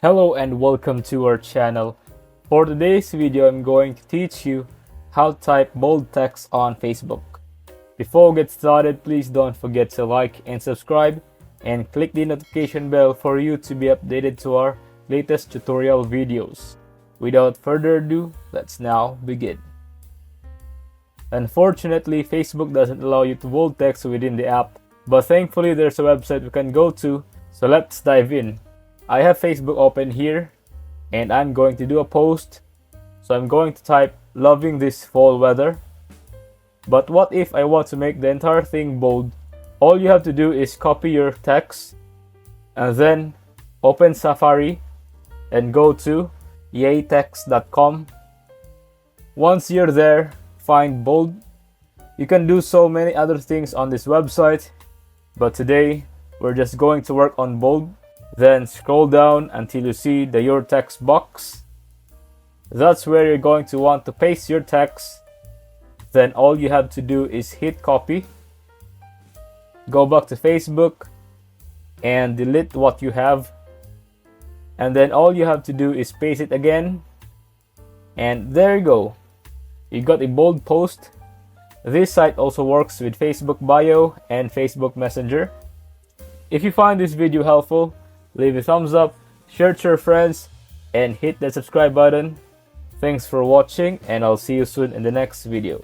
Hello and welcome to our channel. For today's video, I'm going to teach you how to type bold text on Facebook. Before we get started, please don't forget to like and subscribe and click the notification bell for you to be updated to our latest tutorial videos. Without further ado, let's now begin. Unfortunately, Facebook doesn't allow you to bold text within the app, but thankfully there's a website we can go to, so let's dive in. I have Facebook open here and I'm going to do a post. So I'm going to type loving this fall weather. But what if I want to make the entire thing bold? All you have to do is copy your text and then open Safari and go to yaytext.com. Once you're there, find bold. You can do so many other things on this website, but today we're just going to work on bold. Then scroll down until you see the Your Text box. That's where you're going to want to paste your text. Then all you have to do is hit copy. Go back to Facebook and delete what you have. And then all you have to do is paste it again. And there you go. You got a bold post. This site also works with Facebook Bio and Facebook Messenger. If you find this video helpful, leave a thumbs up, share it to your friends, and hit the subscribe button. Thanks for watching, and I'll see you soon in the next video.